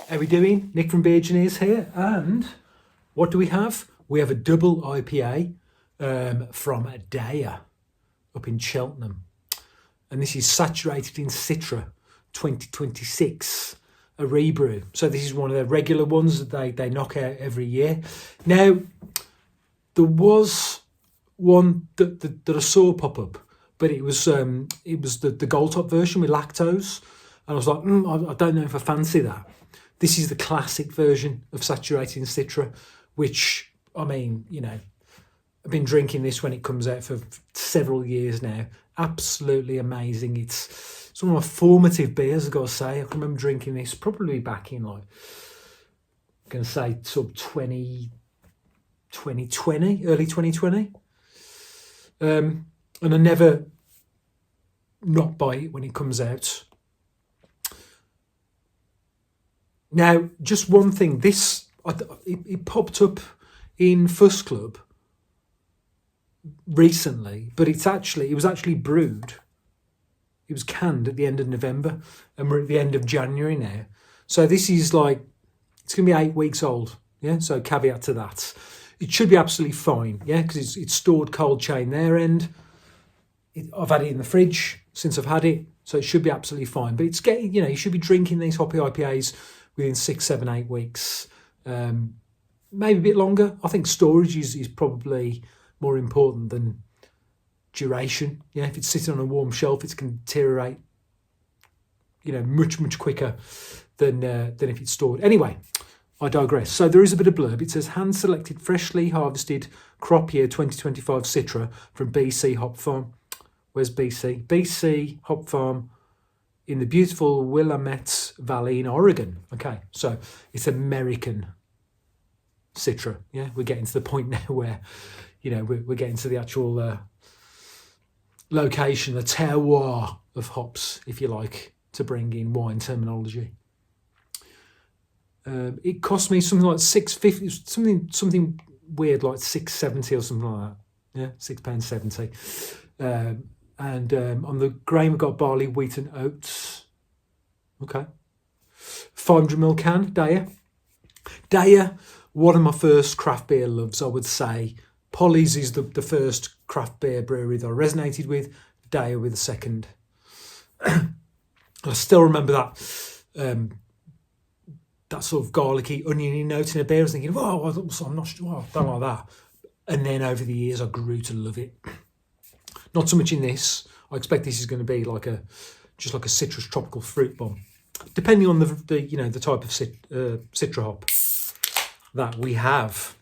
How we doing? Nick from Beer-Gineers here, and what do we have? We have a double IPA from Deya up in Cheltenham, and this is saturated in Citra 2026, a rebrew. So this is one of their regular ones that they knock out every year. Now, there was one that I saw pop up, but it was the gold top version with lactose, and I was like, I don't know if I fancy that. This is the classic version of saturating Citra, which, I mean, you know, I've been drinking this when it comes out for several years now. Absolutely amazing. It's one of my formative beers, I've got to say. I can remember drinking this probably back in, like, I'm going to say sort of 2020, early 2020. And I never not buy it when it comes out. Now, just one thing, it popped up in Fuss Club recently, but it was actually brewed. It was canned at the end of November, and we're at the end of January now. So this is like, it's going to be 8 weeks old. Yeah, so caveat to that. It should be absolutely fine, yeah, because it's stored cold chain their end. I've had it in the fridge since I've had it, so it should be absolutely fine. But it's getting, you know, you should be drinking these hoppy IPAs within 6, 7, 8 weeks, maybe a bit longer. I think storage is probably more important than duration. Yeah, if it's sitting on a warm shelf, it's going to deteriorate, you know, much quicker than if it's stored. Anyway, I digress. So there is a bit of blurb. It says hand-selected, freshly harvested crop year 2025 Citra from BC Hop Farm. Where's BC? BC Hop Farm in the beautiful Willamette Valley in Oregon. Okay, so it's American Citra. Yeah, we're getting to the point now where, you know, we're getting to the actual location, the terroir of hops, if you like, to bring in wine terminology. It cost me something like $6.50, something weird like $6.70 or something like that. Yeah, £6.70. And on the grain we've got barley, wheat and oats. Okay. 500ml can, Deya. Deya, one of my first craft beer loves, I would say. Polly's is the first craft beer brewery that I resonated with. Deya with the second. I still remember that that sort of garlicky, oniony note in a beer. I was thinking, oh, I'm not sure, I don't like that. And then over the years, I grew to love it. Not so much in this. I expect this is going to be just like a citrus tropical fruit bomb, depending on the type of Citra hop that we have.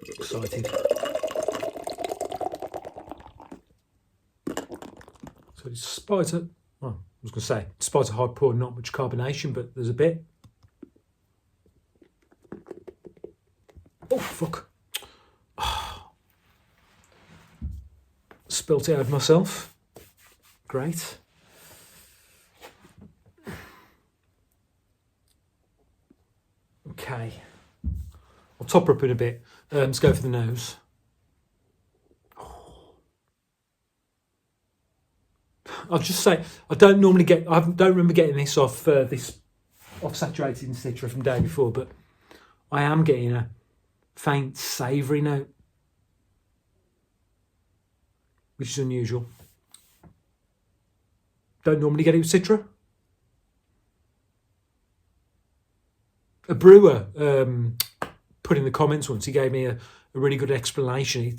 Excited. So despite it, well, I was going to say, despite a hard pour, not much carbonation, but there's a bit. Oh fuck. Spilt it out myself. Great. Okay. I'll top her up in a bit. Let's go for the nose. I'll just say I don't remember getting this off saturated in Citra from day before, but I am getting a faint savoury note, which is unusual. Don't normally get it with Citra. A brewer put in the comments once, he gave me a really good explanation.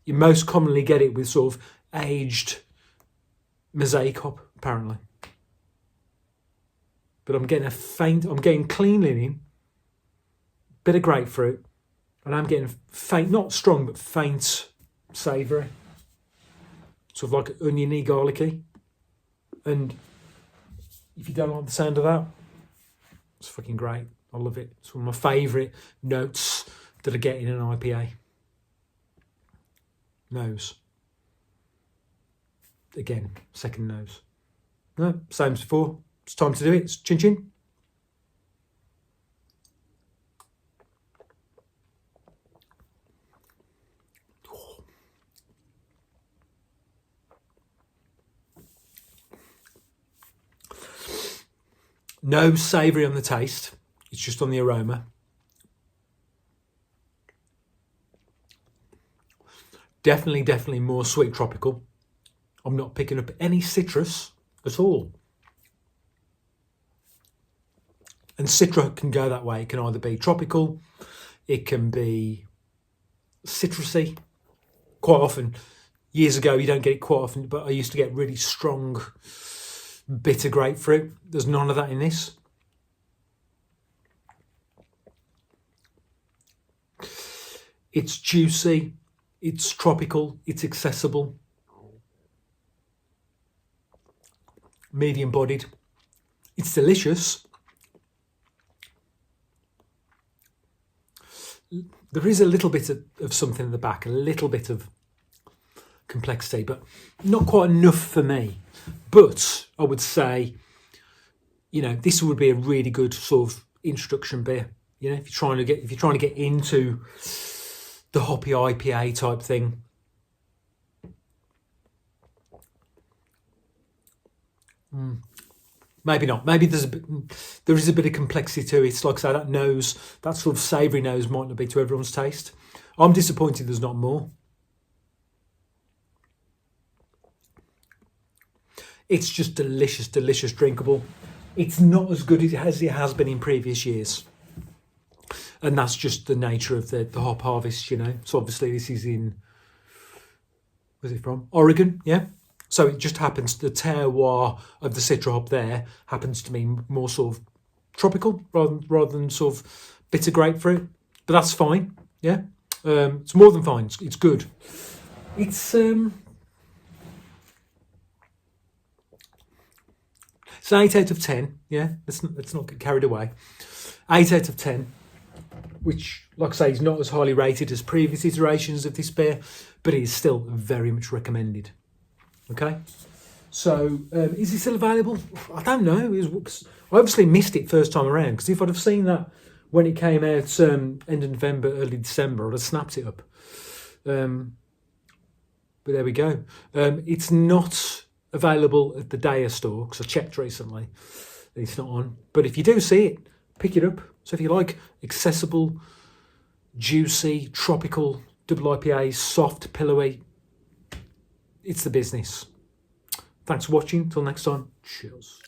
You most commonly get it with sort of aged mosaic hop, apparently. But I'm getting clean linen, bit of grapefruit, and I'm getting faint, not strong, but faint savoury. Sort of like oniony, garlicky. And if you don't like the sound of that, it's fucking great. I love it. It's one of my favourite notes that I get in an IPA. Nose. Again, second nose. No, same as before. It's time to do it. It's chin chin. No savoury on the taste. It's just on the aroma. Definitely more sweet tropical. I'm not picking up any citrus at all. And Citra can go that way. It can either be tropical, it can be citrusy. Quite often, years ago, you don't get it quite often, but I used to get really strong, bitter grapefruit. There's none of that in this. It's juicy, it's tropical, it's accessible, medium bodied. It's delicious. There is a little bit of something in the back, a little bit of complexity, but not quite enough for me. But I would say, this would be a really good sort of introduction beer. If you're trying to get into the hoppy IPA type thing. Maybe not. Maybe there is a bit of complexity to it. It's like I say, that sort of savoury nose might not be to everyone's taste. I'm disappointed there's not more. It's just delicious, drinkable. It's not as good as it has been in previous years. And that's just the nature of the hop harvest, So obviously this is where's it from? Oregon, yeah? So it just happens, the terroir of the Citra hop there happens to be more sort of tropical rather than sort of bitter grapefruit. But that's fine, yeah? It's more than fine. It's good. It's an 8 out of 10, yeah? Let's not get carried away. 8 out of 10, which, like I say, is not as highly rated as previous iterations of this beer, but it is still very much recommended. Okay, so is it still available? I don't know. I obviously missed it first time around, because if I'd have seen that when it came out end of November, early December, I'd have snapped it up. But there we go. It's not available at the Deya store, because I checked recently. It's not on. But if you do see it, pick it up. So if you like accessible, juicy, tropical double IPA, soft, pillowy, it's the business. Thanks for watching. Till next time. Cheers.